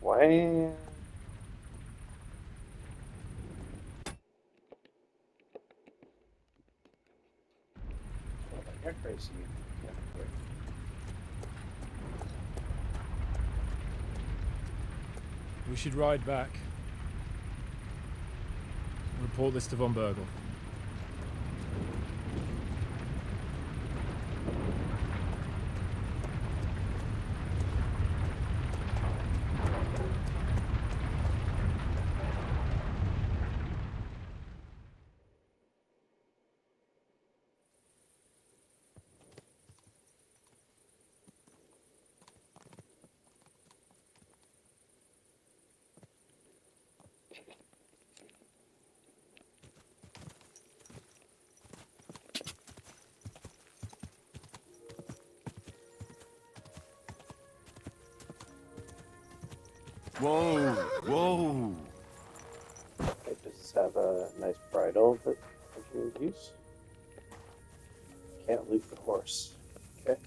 Why? You're crazy. We should ride back. Report this to Von Bergel. Whoa, whoa. It does have a nice bridle that I can use. Can't leave the horse. Okay.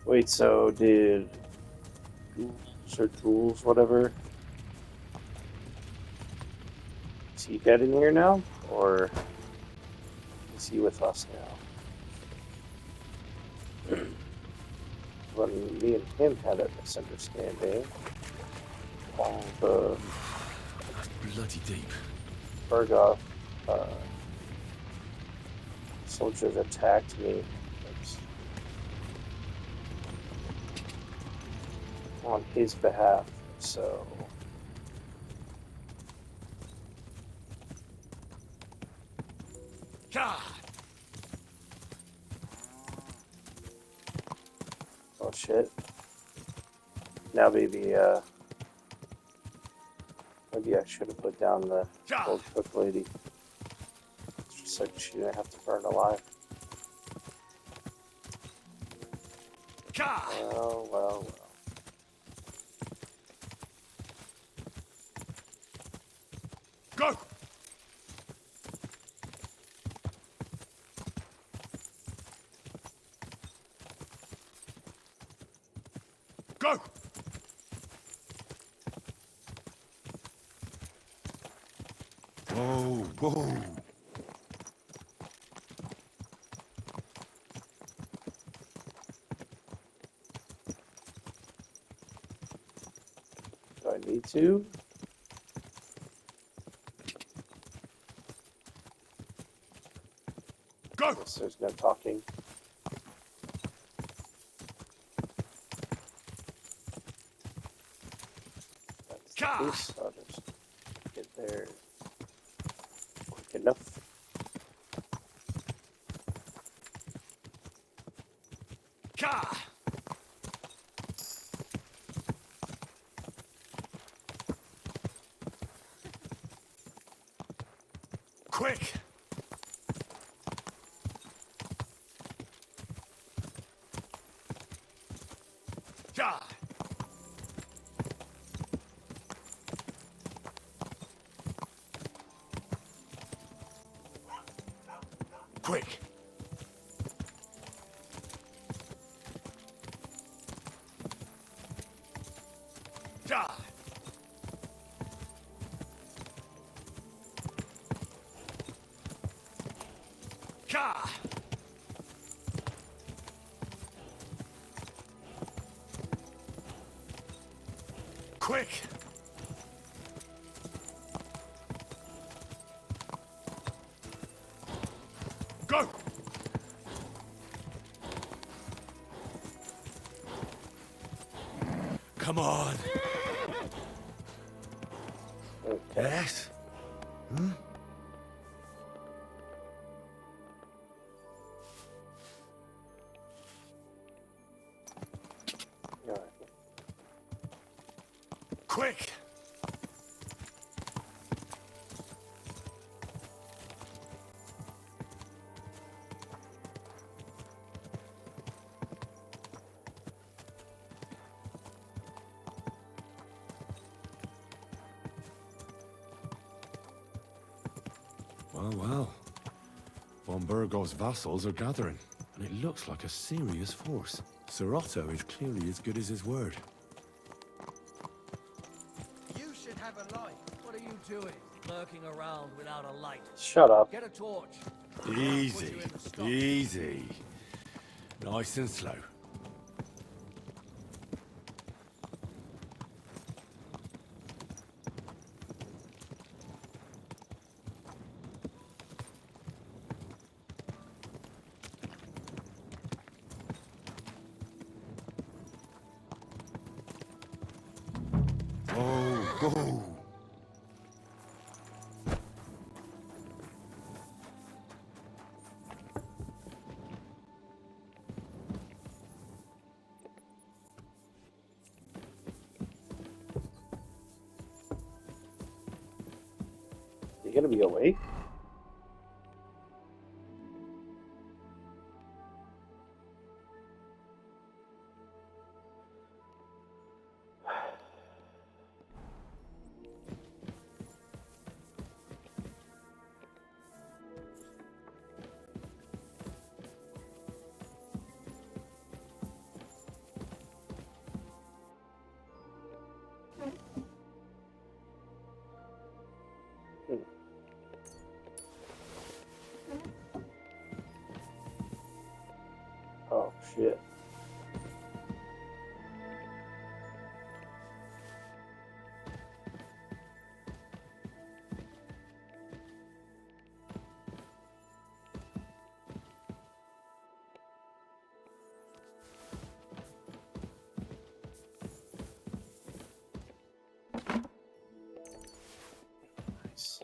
Wait, so did tools, whatever? Is he dead in here now? Or is he with us now? When me and him had a misunderstanding, all the Bloody deep. Berghoff soldiers attacked me on his behalf, so oh shit. Now maybe maybe I should have put down the old cook lady. Just so she didn't have to burn alive. Well, well, well. Go! Go! Whoa, whoa. Do I need to? Go! Guess there's no talking. That's the case. I'll just get there quick enough. Quick! Quick! Quick! Go! Come on! Okay. Yes? Hmm? All right. Quick! Well, well. von Burgos vassals are gathering, and it looks like a serious force. Sir Otto is clearly as good as his word. You should have a light. What are you doing? Lurking around without a light. Shut up. Get a torch. Easy, easy. Nice and slow. Go! You gonna be awake? Oh shit. Nice.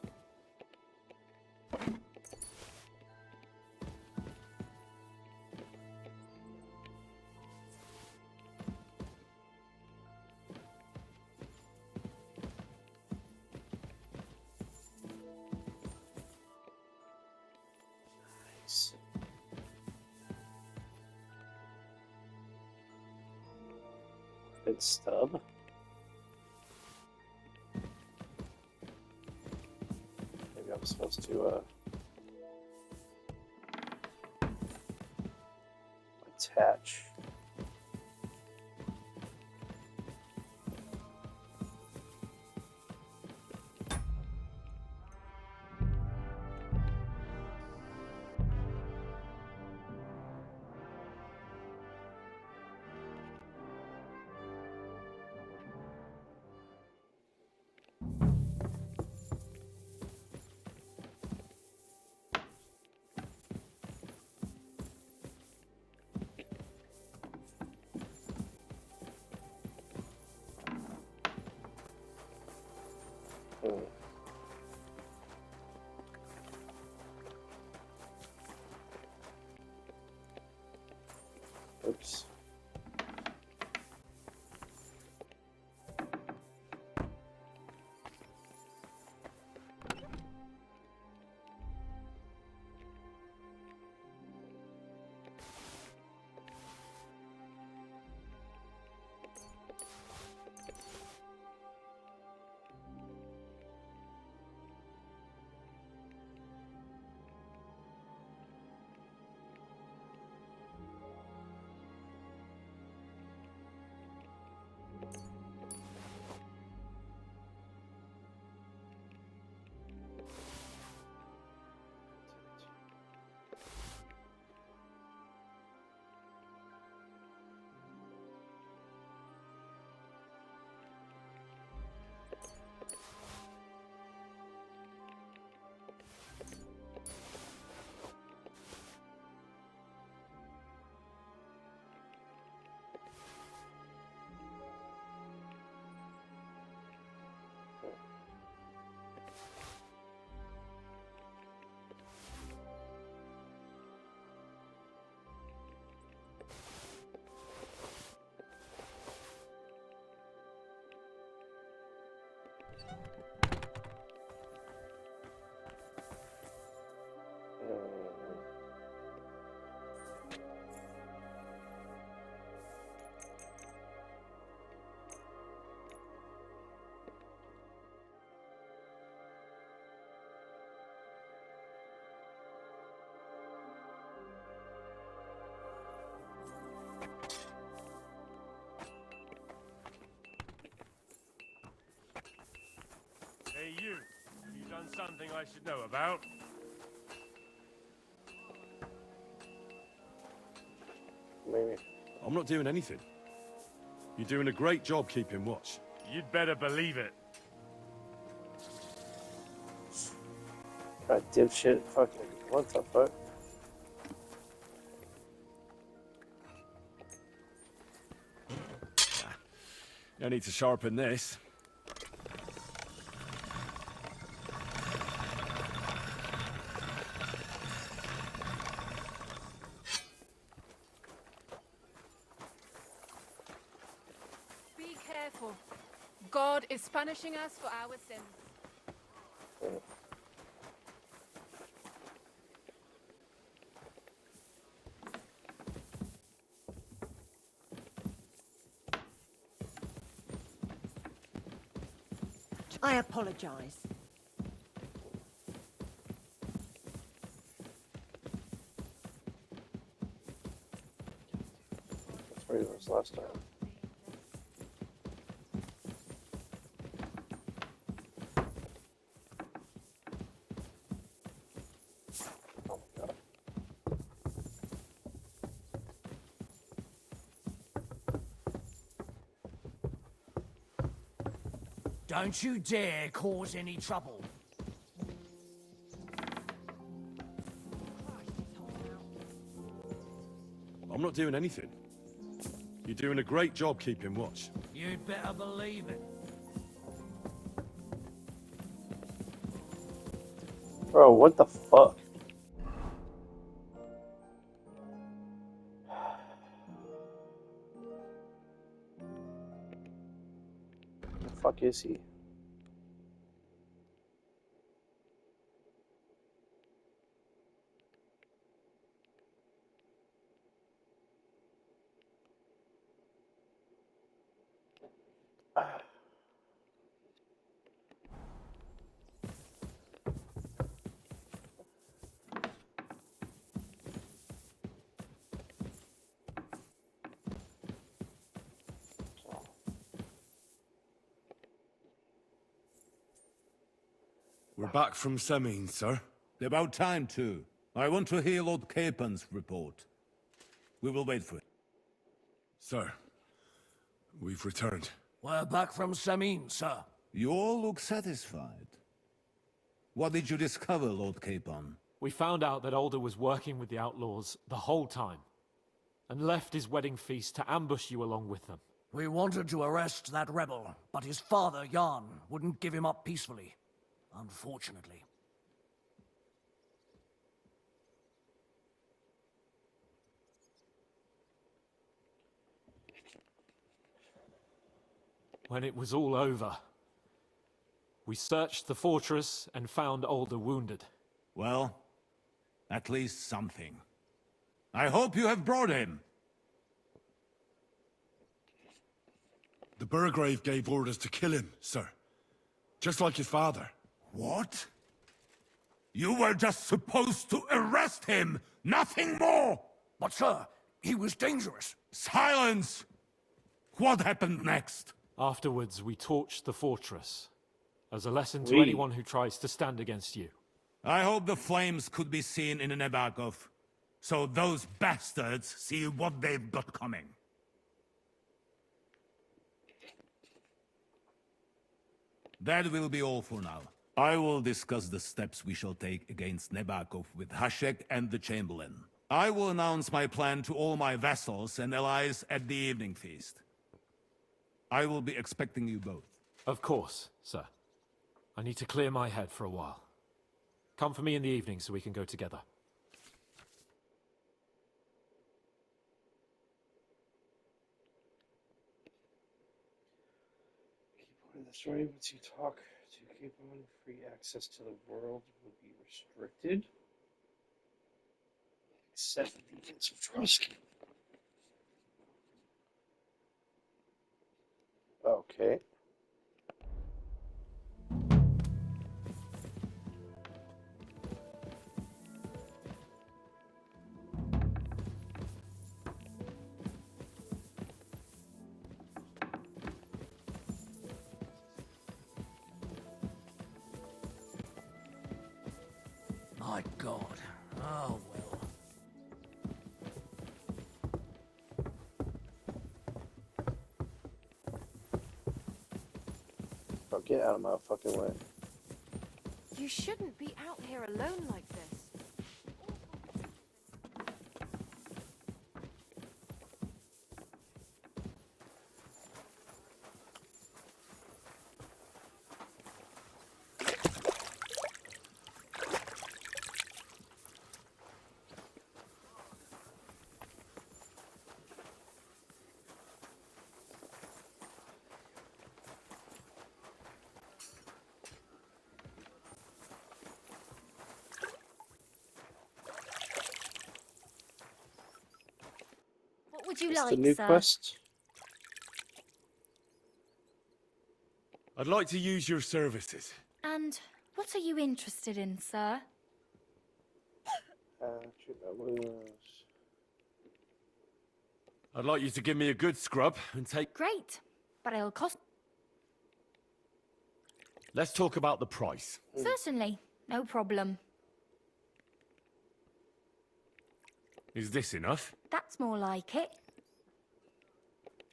Nice. Good stub. Maybe I'm supposed to attach. Hmm. Oops. something I should know about? Maybe. I'm not doing anything. You're doing a great job keeping watch. You'd better believe it. Dipshit. Fucking. What the fuck? No need to sharpen this. Be careful. God is punishing us for our sins. I apologize. That's where he was last time. Oh my god. Don't you dare cause any trouble. I'm not doing anything. You're doing a great job keeping watch. You'd better believe it. Bro, what the fuck? The fuck is he? We're back from Semin, sir. About time, too. I want to hear Lord Capon's report. We will wait for it. Sir, we've returned. We're back from Samin, sir. You all look satisfied. What did you discover, Lord Capon? We found out that Alder was working with the outlaws the whole time, and left his wedding feast to ambush you along with them. We wanted to arrest that rebel, but his father, Jan, wouldn't give him up peacefully. Unfortunately. When it was all over, we searched the fortress and found Alder wounded. Well, at least something. I hope you have brought him. The Burgrave gave orders to kill him, sir. Just like his father. What? You were just supposed to arrest him, nothing more! But sir, he was dangerous. Silence! What happened next? Afterwards, we torched the fortress, as a lesson to We- anyone who tries to stand against you. I hope the flames could be seen in Nebakov, so those bastards see what they've got coming. That will be all for now. I will discuss the steps we shall take against Nebakov with Hashek and the Chamberlain. I will announce my plan to all my vassals and allies at the evening feast. I will be expecting you both. Of course, sir. I need to clear my head for a while. Come for me in the evening so we can go together. Keep on the story. Once you talk to keep on, free access to the world will be restricted. Except for the Prince of Trust. Okay. God. Oh, well. Bro, get out of my fucking way. You shouldn't be out here alone like this. What would you It's like, the new sir? quest. I'd like to use your services. And what are you interested in, sir? Treat my wounds. I'd like you to give me a good scrub and take... Great, but it'll cost... Let's talk about the price. Certainly, no problem. Is this enough? That's more like it.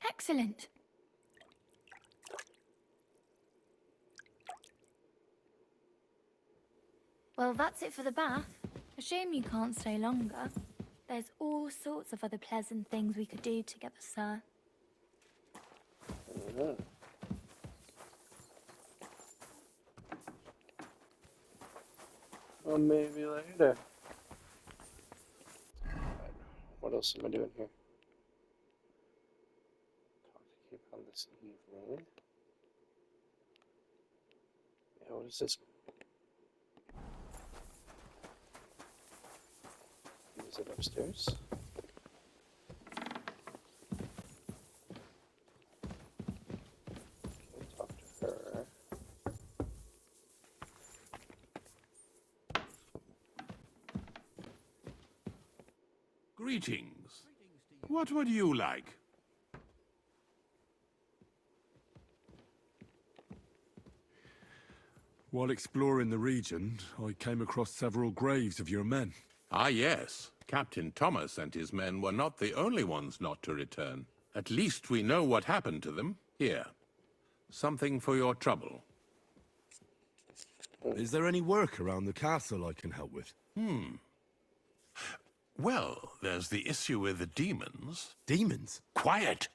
Excellent. Well, that's it for the bath. A shame you can't stay longer. There's all sorts of other pleasant things we could do together, sir. Well, maybe later. Alright, what else am I doing here? Talk to keep on this evening. Yeah, what is this? Is it upstairs? Okay, talk to her. Greetings. What would you like? While exploring the region, I came across several graves of your men. Ah, yes. Captain Thomas and his men were not the only ones not to return. At least we know what happened to them. Here. Something for your trouble. Is there any work around the castle I can help with? Well, there's the issue with the demons. Demons? Quiet!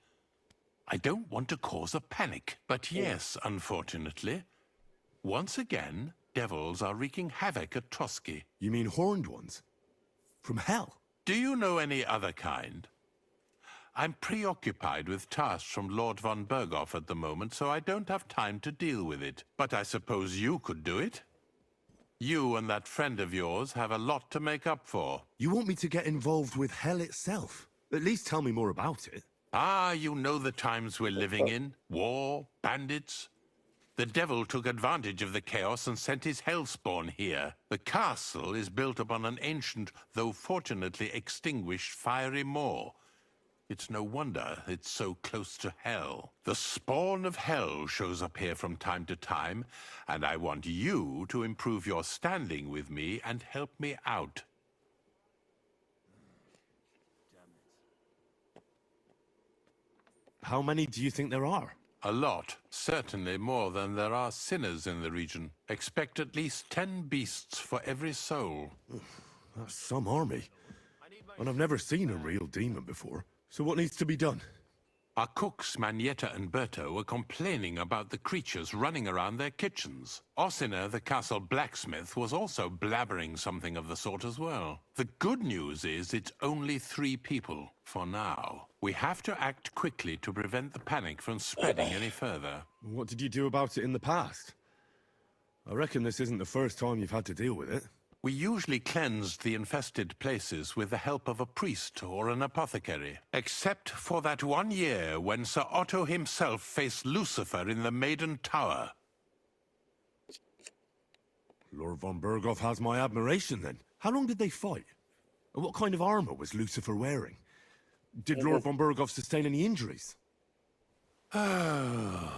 I don't want to cause a panic, but yes, unfortunately. Once again, devils are wreaking havoc at Trotsky. You mean horned ones? From hell? Do you know any other kind? I'm preoccupied with tasks from Lord von Berghoff at the moment, so I don't have time to deal with it. But I suppose you could do it? You and that friend of yours have a lot to make up for. You want me to get involved with hell itself? At least tell me more about it. Ah, you know the times we're living in. War, bandits. The devil took advantage of the chaos and sent his hellspawn here. The castle is built upon an ancient, though fortunately extinguished, fiery moor. It's no wonder it's so close to hell. The spawn of hell shows up here from time to time, and I want you to improve your standing with me and help me out. How many do you think there are? A lot. Certainly more than there are sinners in the region. Expect at least 10 beasts for every soul. That's some army. And I've never seen a real demon before. So what needs to be done? Our cooks, Manietta and Berto, were complaining about the creatures running around their kitchens. Ossiner, the castle blacksmith, was also blabbering something of the sort as well. The good news is it's only 3 people, for now. We have to act quickly to prevent the panic from spreading any further. What did you do about it in the past? I reckon this isn't the first time you've had to deal with it. We usually cleansed the infested places with the help of a priest or an apothecary. Except for that one year when Sir Otto himself faced Lucifer in the Maiden Tower. Lord von Berghoff has my admiration then. How long did they fight? And what kind of armor was Lucifer wearing? Did Lord von Berghoff sustain any injuries? Yeah.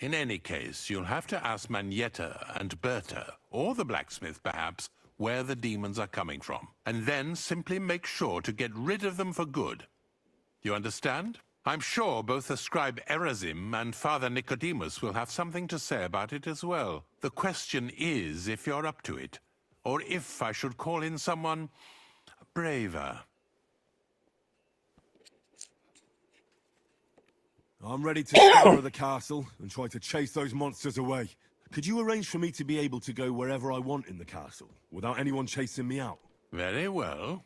In any case, you'll have to ask Manietta and Berta, or the blacksmith perhaps, where the demons are coming from, and then simply make sure to get rid of them for good. You understand? I'm sure both the scribe Erazim and Father Nicodemus will have something to say about it as well. The question is if you're up to it, or if I should call in someone braver. I'm ready to scour the castle and try to chase those monsters away. Could you arrange for me to be able to go wherever I want in the castle, without anyone chasing me out? Very well.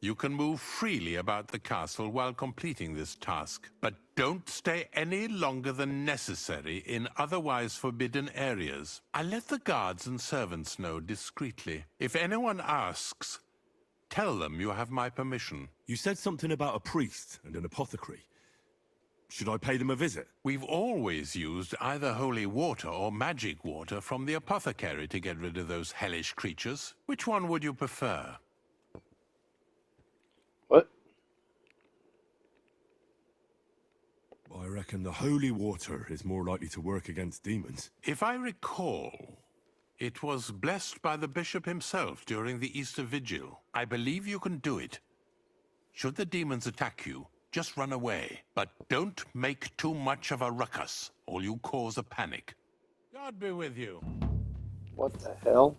You can move freely about the castle while completing this task, but don't stay any longer than necessary in otherwise forbidden areas. I'll let the guards and servants know discreetly. If anyone asks, tell them you have my permission. You said something about a priest and an apothecary. Should I pay them a visit? We've always used either holy water or magic water from the apothecary to get rid of those hellish creatures. Which one would you prefer? What? I reckon the holy water is more likely to work against demons. If I recall, it was blessed by the bishop himself during the Easter Vigil. I believe you can do it. Should the demons attack you, just run away. But don't make too much of a ruckus, or you cause a panic. God be with you. What the hell?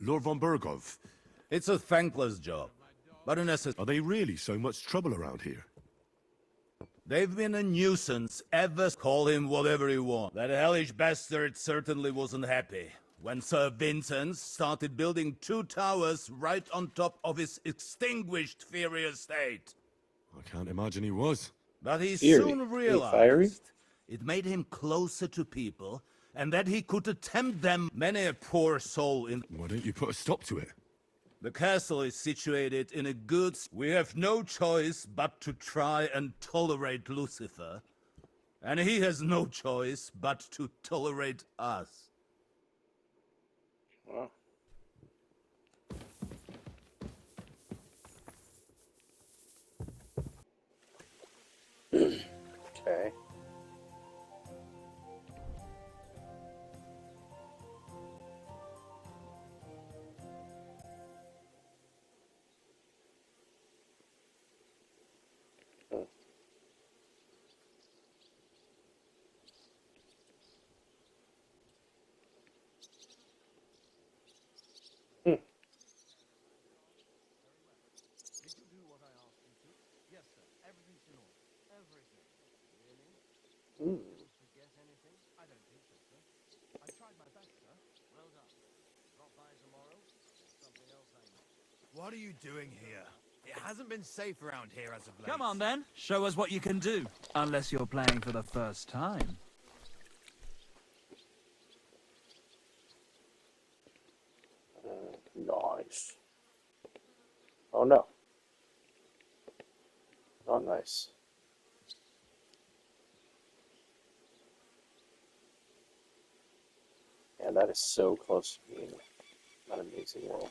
Lord von Burgov, It's a thankless job, but a necessary. are they really so much trouble around here? They've been a nuisance ever. Call him whatever you want. That hellish bastard certainly wasn't happy when Sir Vincent started building 2 towers right on top of his extinguished fiery estate. I can't imagine he was. But he Fiery? soon Fiery? realized it made him closer to people, and that he could attempt them. Many a poor soul in Why don't you put a stop to it? the castle is situated in a good. We have no choice but to try and tolerate Lucifer, and he has no choice but to tolerate us. Well. Okay. What are you doing here? It hasn't been safe around here as of late. Come on then, show us what you can do. Unless you're playing for the first time. Nice. Oh no. Not nice. Yeah, that is so close to being an amazing world.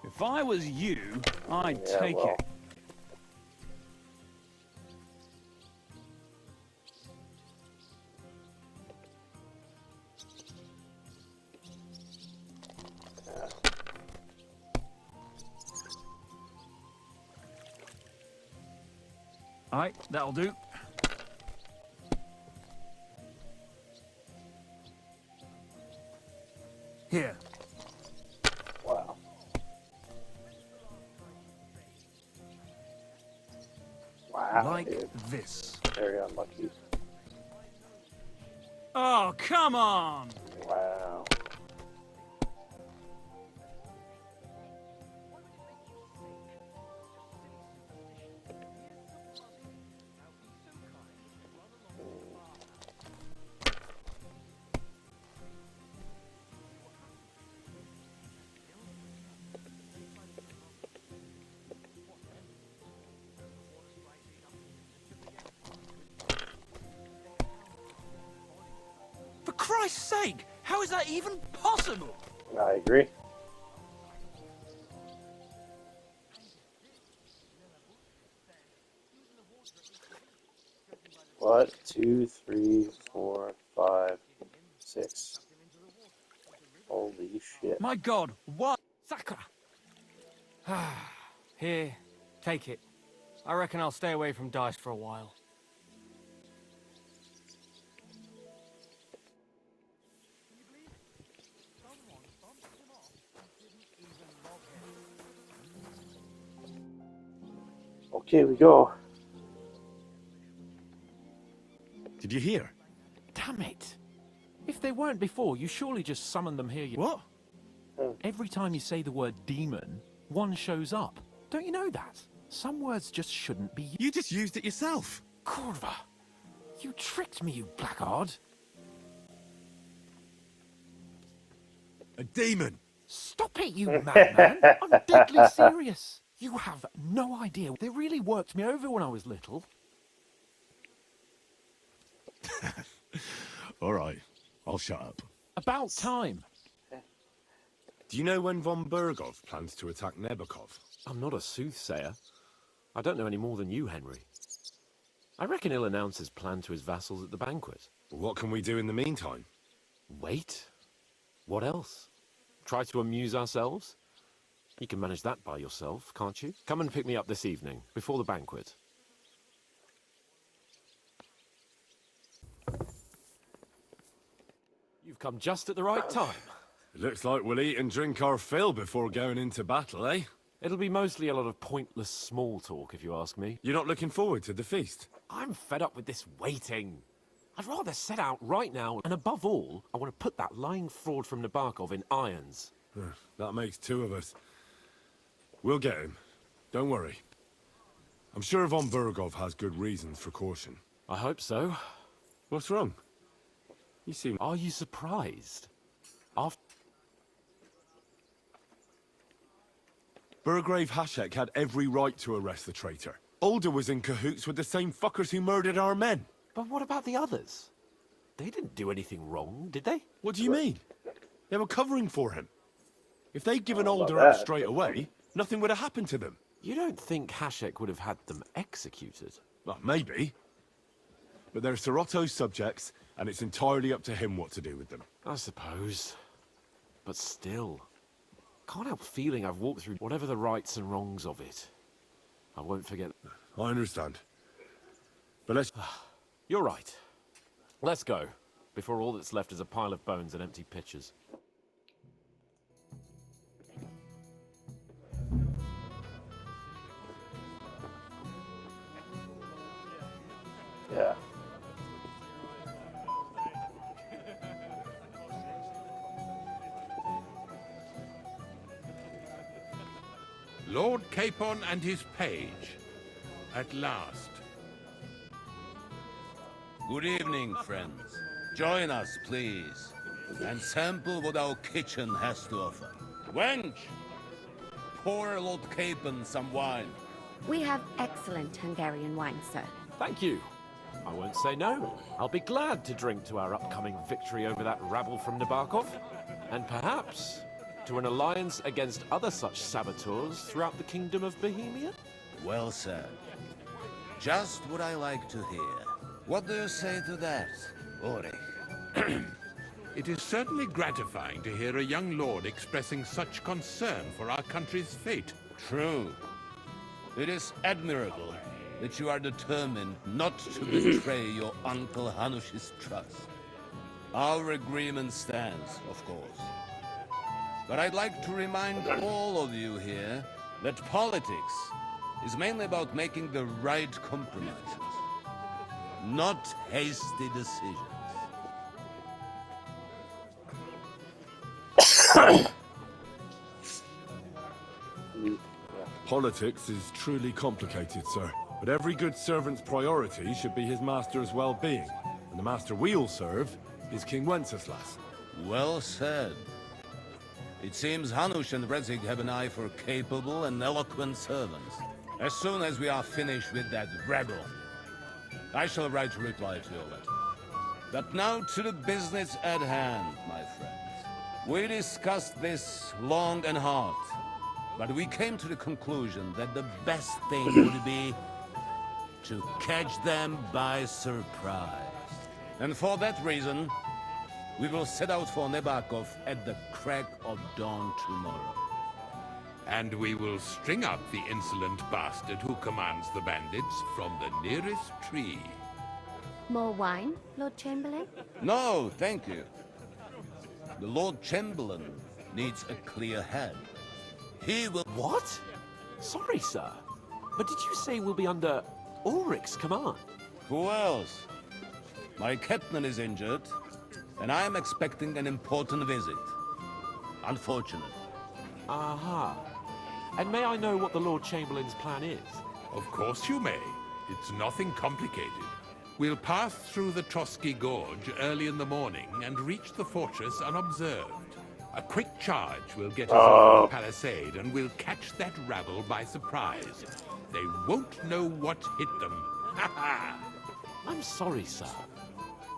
If I was you, I'd Yeah, take well. it. Alright, that'll do. Here. Wow. Wow, Like dude. this. Very unlucky. Oh, come on! Wow. Christ's sake! How is that even possible? I agree. What? 2, 3, 4, 5, 6. Holy shit. My God, what? Sakura! Here, take it. I reckon I'll stay away from dice for a while. Okay, we go. Did you hear? Damn it! If they weren't before, you surely just summoned them here. What? Every time you say the word demon, one shows up. Don't you know that? Some words just shouldn't be used. You just used it yourself. Corva! You tricked me, you blackguard! A demon. Stop it, you madman! I'm deadly serious! You have no idea. They really worked me over when I was little. All right, I'll shut up. About time. Do you know when von Bergov plans to attack Nebakov? I'm not a soothsayer. I don't know any more than you, Henry. I reckon he'll announce his plan to his vassals at the banquet. What can we do in the meantime? Wait? What else? Try to amuse ourselves? You can manage that by yourself, can't you? Come and pick me up this evening, before the banquet. You've come just at the right time. It looks like we'll eat and drink our fill before going into battle, eh? It'll be mostly a lot of pointless small talk, if you ask me. You're not looking forward to the feast? I'm fed up with this waiting. I'd rather set out right now, and above all, I want to put that lying fraud from Nabokov in irons. That makes two of us. We'll get him. Don't worry. I'm sure von Bergov has good reasons for caution. I hope so. What's wrong? You seem... Are you surprised? After... Burgrave Hashek had every right to arrest the traitor. Ulder was in cahoots with the same fuckers who murdered our men. But what about the others? They didn't do anything wrong, did they? What do you mean? They were covering for him. If they'd given Ulder up straight away, nothing would have happened to them. You don't think Hashek would have had them executed? Well, maybe. But they're Sorotto's subjects, and it's entirely up to him what to do with them. I suppose. But still. Can't help feeling I've walked through whatever the rights and wrongs of it. I won't forget... I understand. But let's... You're right. Let's go, before all that's left is a pile of bones and empty pitchers. Yeah. Lord Capon and his page. At last. Good evening, friends. Join us, please, and sample what our kitchen has to offer. Wench! Pour Lord Capon some wine. We have excellent Hungarian wine, sir. Thank you. I won't say no. I'll be glad to drink to our upcoming victory over that rabble from Nabokov, and perhaps to an alliance against other such saboteurs throughout the Kingdom of Bohemia? Well said. Just what I like to hear. What do you say to that, Ulrich? It is certainly gratifying to hear a young lord expressing such concern for our country's fate. True. It is admirable that you are determined not to betray your Uncle Hanush's trust. Our agreement stands, of course. But I'd like to remind all of you here that politics is mainly about making the right compromises, not hasty decisions. Politics is truly complicated, sir. But every good servant's priority should be his master's well-being. And the master we'll serve is King Wenceslas. Well said. It seems Hanush and Rezig have an eye for capable and eloquent servants. As soon as we are finished with that rebel, I shall write a reply to your letter. But now to the business at hand, my friends. We discussed this long and hard, but we came to the conclusion that the best thing would be to catch them by surprise. And for that reason, we will set out for Nebakov at the crack of dawn tomorrow. And we will string up the insolent bastard who commands the bandits from the nearest tree. More wine, Lord Chamberlain? No, thank you. The Lord Chamberlain needs a clear head. He will... What? Sorry, sir. But did you say we'll be under Ulrich's command? Who else? My captain is injured, and I am expecting an important visit. Unfortunate. Aha. And may I know what the Lord Chamberlain's plan is? Of course you may. It's nothing complicated. We'll pass through the Trotsky Gorge early in the morning and reach the fortress unobserved. A quick charge will get us over the palisade, and we'll catch that rabble by surprise. They won't know what hit them. Ha ha! I'm sorry, sir.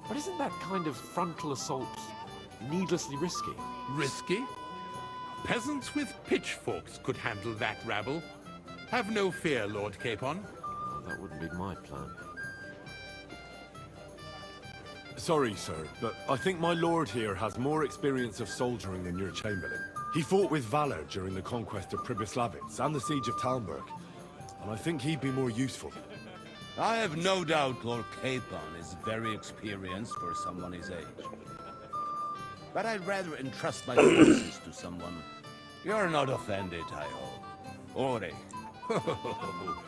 But isn't that kind of frontal assault needlessly risky? Risky? Peasants with pitchforks could handle that rabble. Have no fear, Lord Capon. Oh, that wouldn't be my plan. Sorry, sir, but I think my lord here has more experience of soldiering than your Chamberlain. He fought with valor during the conquest of Pribyslavitz and the siege of Talmberg, and I think he'd be more useful. I have no doubt Lord Capon is very experienced for someone his age. But I'd rather entrust my forces to someone. You're not offended, I hope. Ore.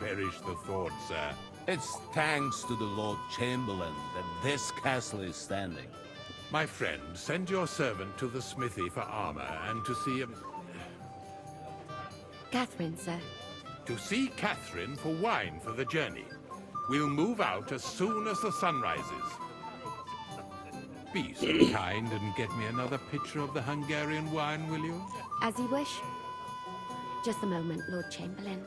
Perish the thought, sir. It's thanks to the Lord Chamberlain that this castle is standing. My friend, send your servant to the smithy for armor and to see him... Catherine, sir. To see Catherine for wine for the journey. We'll move out as soon as the sun rises. Be so kind and get me another pitcher of the Hungarian wine, will you? As you wish. Just a moment, Lord Chamberlain.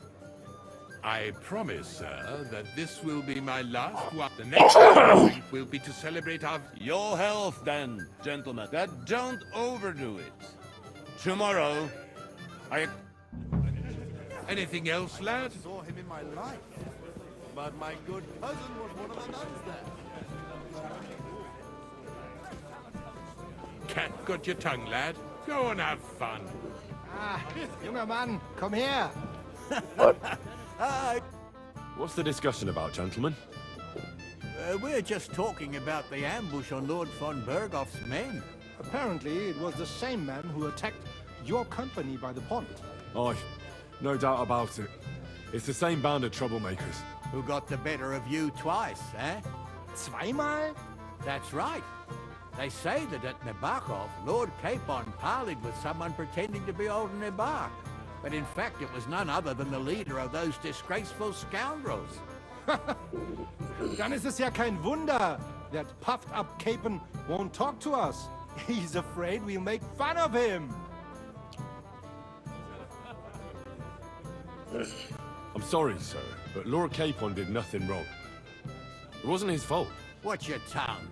I promise, sir, that this will be my last one. The next one will be to celebrate our... Your health, then, gentlemen. But don't overdo it. Tomorrow, Anything else, lad? I saw him in my life, but my good cousin was one of the nuns there. Cat got your tongue, lad. Go and have fun. Ah, junger Mann, komm her. What? What's the discussion about, gentlemen? We're just talking about the ambush on Lord von Bergoff's men. Apparently, it was the same man who attacked your company by the pond. Aye, no doubt about it. It's the same band of troublemakers. Who got the better of you twice, eh? Zweimal? That's right. They say that at Nebakov, Lord Capon parleyed with someone pretending to be old Nebak. But in fact, it was none other than the leader of those disgraceful scoundrels. Dann ist es ja kein Wunder that puffed-up Capon won't talk to us. He's afraid we'll make fun of him. I'm sorry, sir, but Lord Capon did nothing wrong. It wasn't his fault. Watch your tongue.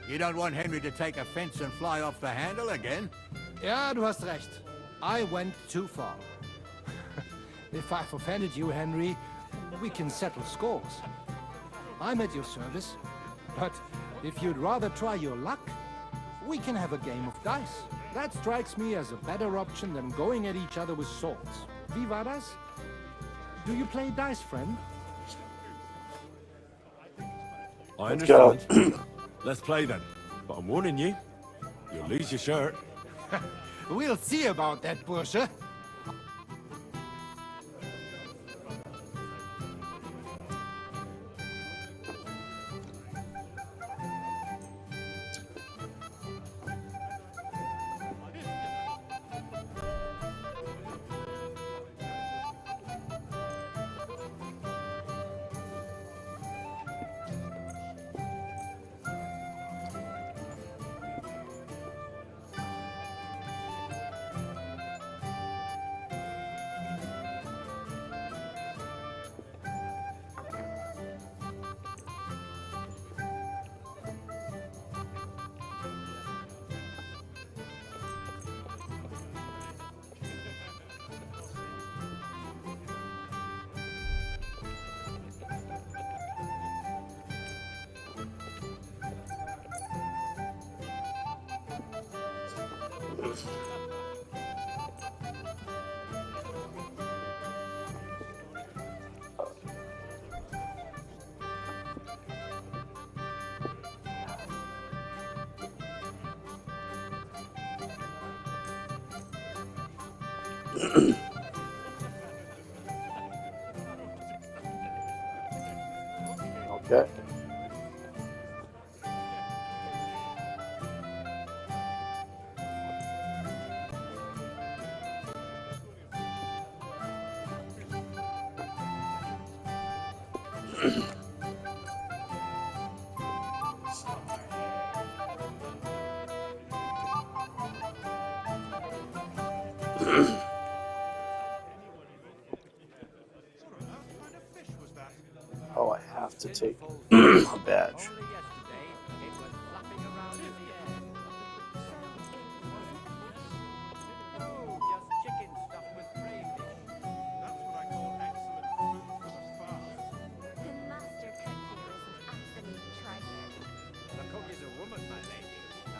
You don't want Henry to take offense and fly off the handle again? Ja, du hast recht. I went too far. If I've offended you, Henry, we can settle scores. I'm at your service, but if you'd rather try your luck, we can have a game of dice. That strikes me as a better option than going at each other with swords. Wie war das? Do you play dice, friend? I Let's go. understand. Let's play then. But I'm warning you, you'll lose your shirt. We'll see about that, Bursche. Okay. Oh, I have to take a badge.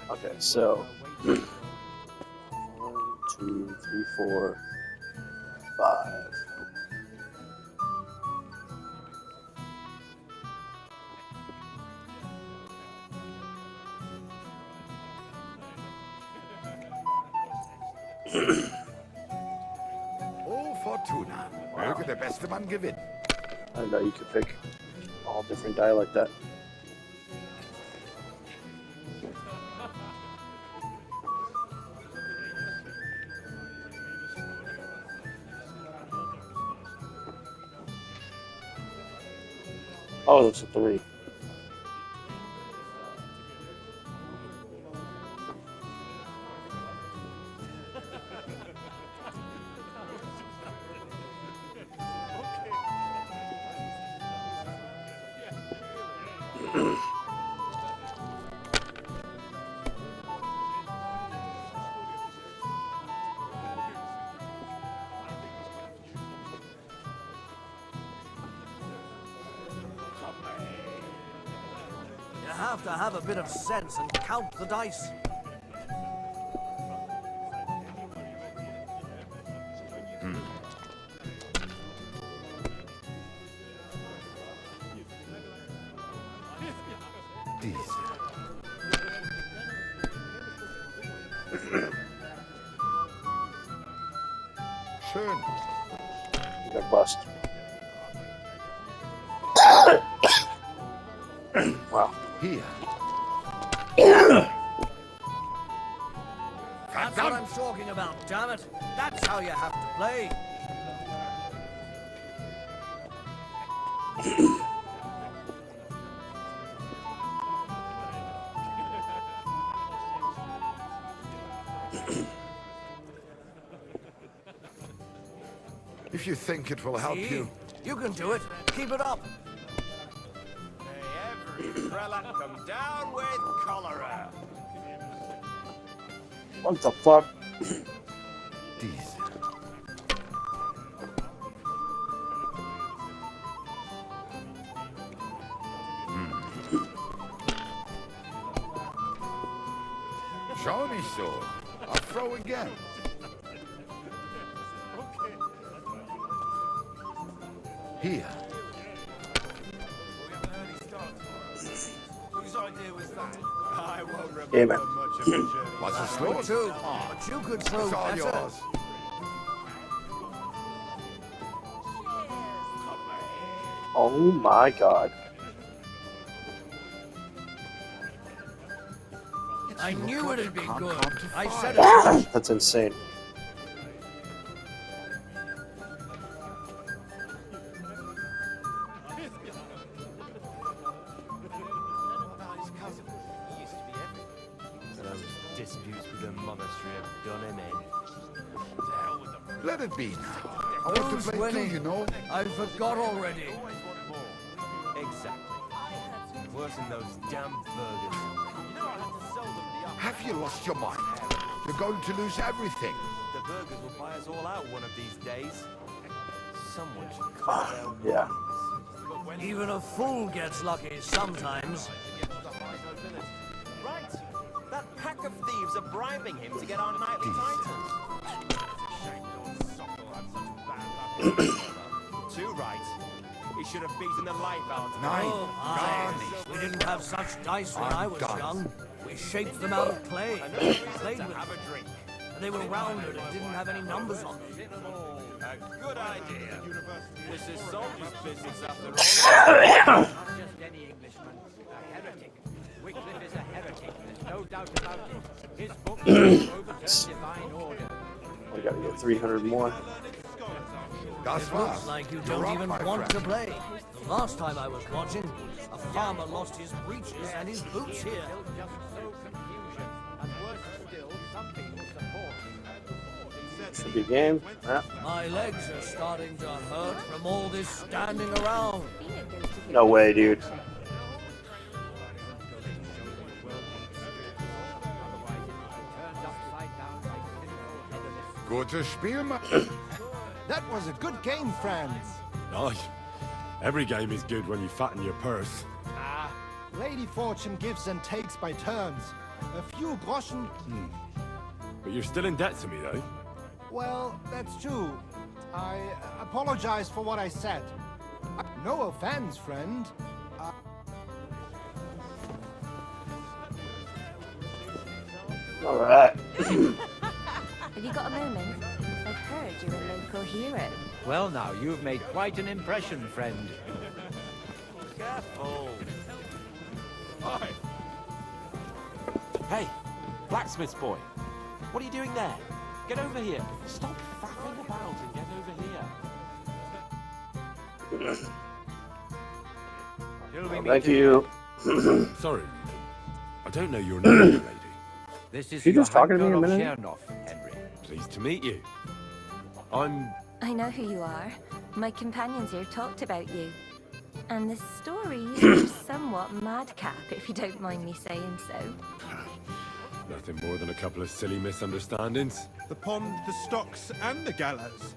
Okay, so 1, 2, 3, 4, 5. Oh, Fortuna. Möge der beste Mann gewinnen. I didn't know you could pick all different die like that. Oh, that's a 3. You have to have a bit of sense and count the dice. Schön. You got bust. Wow. Hier. That's what I'm talking about, damn it. That's how you have to play. If you think it will help you. You can do it. Keep it up. May every prelate come down with cholera. What the fuck? Show me so. I'll throw again. Here. Whose idea was that? I won't Damn remember it. much of the journey. Was a Me slow too, but you could throw It's all better. yours. Oh my god. I knew it'd be Can't good. count to I five. said it was. That's insane. Disputes with the monastery have done him in. Let it be now. I want Who's to play winning? too, you know. I forgot already. Exactly. Worse than those damn burgers. You know I had to sell them the up. Have you lost your mind? You're going to lose everything. The burgers will buy us all out one of these days. Someone should call their Yeah. Even a fool gets lucky sometimes. Right. That pack of thieves are bribing him to get our knightly titles. Too right. He should have beaten the life out of him. Oh, aye. We didn't have such dice when I was young. We shaped them out of clay. Played with Have a drink. them. They were rounded and didn't have any numbers on them. A good idea. This is soldier's business after all. Not just any Englishman, a heretic. Wycliffe is a heretic, there's no doubt about it. His book overturns divine order. We gotta get 300 more. It looks like you don't even want to play. The last time I was watching, a farmer lost his breeches and his boots here. Just sow confusion, and worse still, some people support him. Should be game. Yeah. My legs are starting to hurt from all this standing around. No way, dude. Gutes Spiel, That was a good game, friends. Aye. Every game is good when you fatten your purse. Ah, Lady Fortune gives and takes by turns. A few groschen. But you're still in debt to me, though. Well, that's true. I apologize for what I said. No offense, friend. All right. Have you got a moment? I've heard you're a local hero. Well now, you've made quite an impression, friend. Careful. Hey, blacksmith's boy. What are you doing there? Get over here. Stop faffing about and get over here. Thank you. Sorry, I don't know your name, lady. This is You just talking to me a Johann minute? Chernoff, Henry. Pleased to meet you. I'm... I know who you are. My companions here talked about you. And the stories are somewhat madcap, if you don't mind me saying so. nothing more than a couple of silly misunderstandings. The pond, the stocks, and the gallows.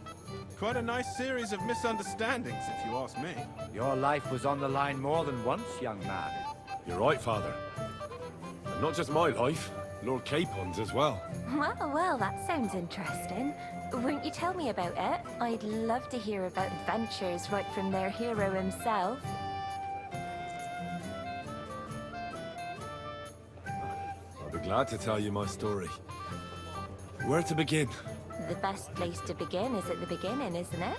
Quite a nice series of misunderstandings, if you ask me. Your life was on the line more than once, young man. You're right, Father. And not just my life, Lord Capon's as well. Well, that sounds interesting. Won't you tell me about it? I'd love to hear about adventures right from their hero himself. I'll be glad to tell you my story. Where to begin? The best place to begin is at the beginning, isn't it?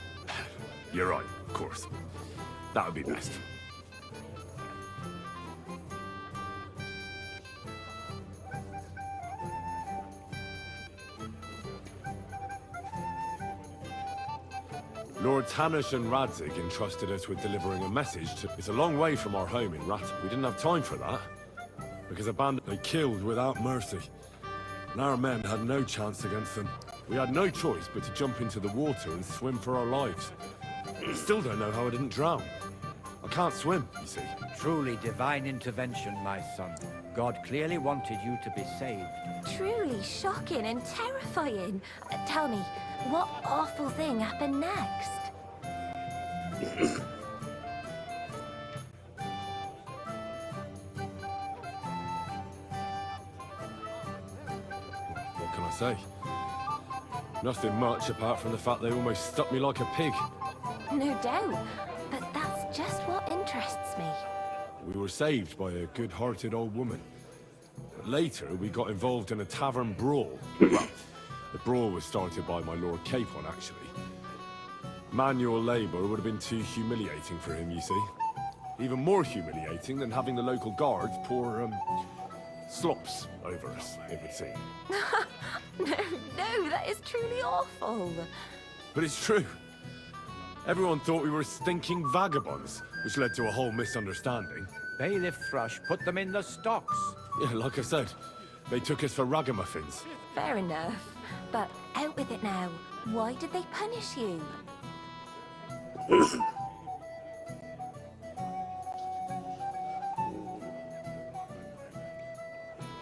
You're right, of course. That would be best. Lords Hanish and Radzig entrusted us with delivering a message to... It's a long way from our home in Rat. We didn't have time for that. Because a band they killed without mercy. And our men had no chance against them. We had no choice but to jump into the water and swim for our lives. I still don't know how I didn't drown. I can't swim, you see. Truly divine intervention, my son. God clearly wanted you to be saved. Truly shocking and terrifying. Tell me, what awful thing happened next? What can I say? Nothing much apart from the fact they almost stuck me like a pig. No doubt, but that's just what interests me. We were saved by a good-hearted old woman. But later, we got involved in a tavern brawl. Well, the brawl was started by my Lord Capon, actually. Manual labor would have been too humiliating for him, you see. Even more humiliating than having the local guards pour, slops over us, it would seem. No, that is truly awful. But it's true. Everyone thought we were stinking vagabonds, which led to a whole misunderstanding. Bailiff Thrush put them in the stocks. Yeah, like I said, they took us for ragamuffins. Fair enough. But out with it now. Why did they punish you?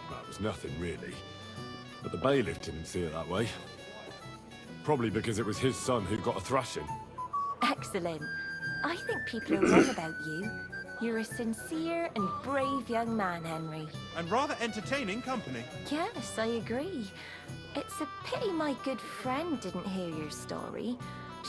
That was nothing, really. But the bailiff didn't see it that way. Probably because it was his son who got a thrashing. Excellent. I think people are wrong about you. You're a sincere and brave young man, Henry. And rather entertaining company. Yes, I agree. It's a pity my good friend didn't hear your story.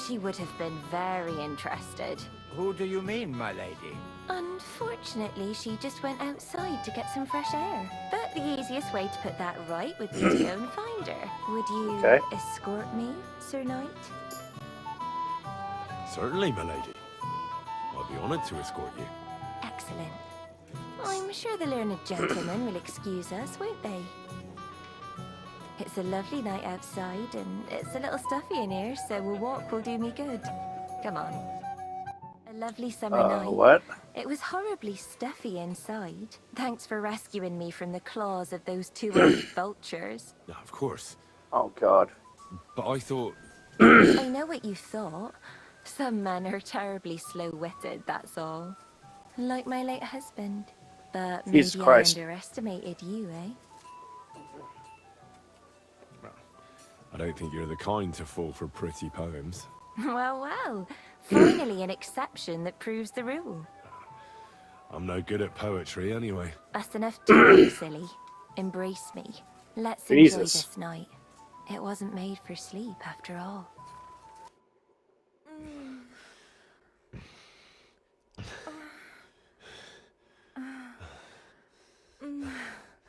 She would have been very interested. Who do you mean, my lady? Unfortunately, she just went outside to get some fresh air. But the easiest way to put that right would be to go and find her. Would you escort me, Sir Knight? Certainly, my lady. I'll be honored to escort you. Excellent. I'm sure the learned gentlemen will excuse us, won't they? It's a lovely night outside, and it's a little stuffy in here, so a walk will do me good. Come on. A lovely summer night. What? It was horribly stuffy inside. Thanks for rescuing me from the claws of those two old vultures. Of course. Oh, God. But I thought... I know what you thought. Some men are terribly slow-witted, that's all. Like my late husband. But maybe I underestimated you, eh? I don't think you're the kind to fall for pretty poems. Well. Finally an exception that proves the rule. I'm no good at poetry anyway. That's enough talk, silly. Embrace me. Let's enjoy this night. It wasn't made for sleep, after all.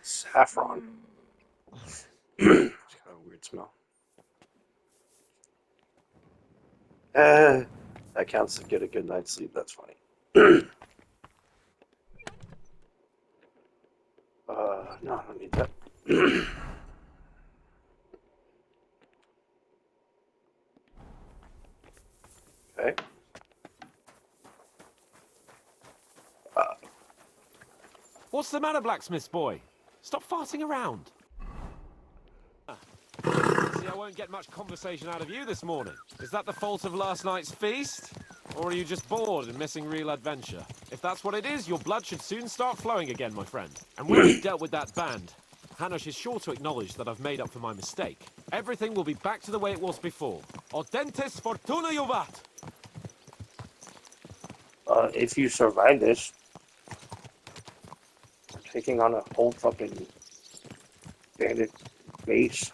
Saffron. It's got a weird smell. That counts to get a good night's sleep. That's funny. No, I don't need that. Okay. What's the matter, blacksmith's boy? Stop farting around. See, I won't get much conversation out of you this morning. Is that the fault of last night's feast? Or are you just bored and missing real adventure? If that's what it is, your blood should soon start flowing again, my friend. And when we've dealt with that band, Hanush is sure to acknowledge that I've made up for my mistake. Everything will be back to the way it was before. Audentes fortuna juvat! If you survive this, taking on a whole fucking bandit base.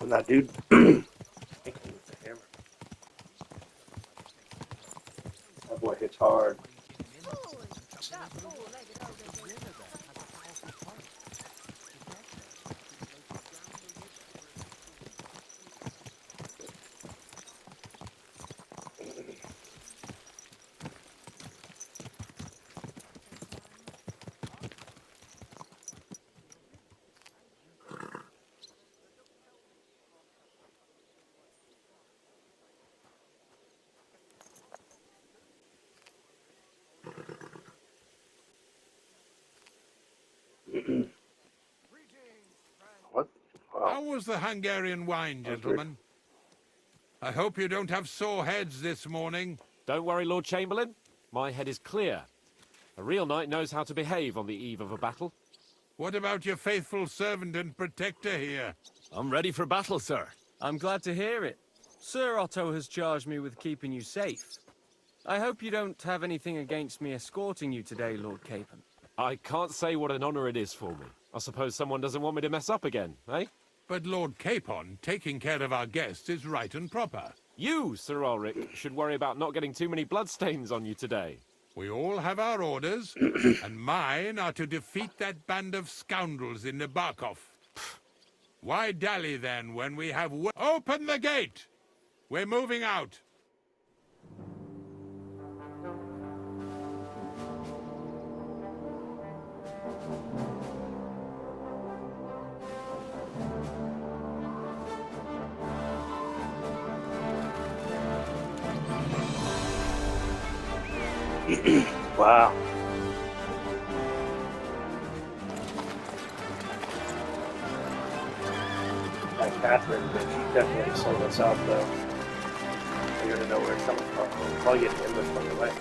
I'm that dude. That boy hits hard. What? Wow. How was the Hungarian wine, gentlemen? I hope you don't have sore heads this morning. Don't worry, Lord Chamberlain. My head is clear. A real knight knows how to behave on the eve of a battle. What about your faithful servant and protector here? I'm ready for battle, sir. I'm glad to hear it. Sir Otto has charged me with keeping you safe. I hope you don't have anything against me escorting you today, Lord Capon. I can't say what an honor it is for me. I suppose someone doesn't want me to mess up again, eh? But Lord Capon, taking care of our guests is right and proper. You, Sir Ulrich, should worry about not getting too many bloodstains on you today. We all have our orders, and mine are to defeat that band of scoundrels in Nabokov. Why dally then when we have... Open the gate! We're moving out. Wow. That Catherine, but she definitely sold us out, though. You're gonna know where it's coming from. I'll probably get ambushed on the way.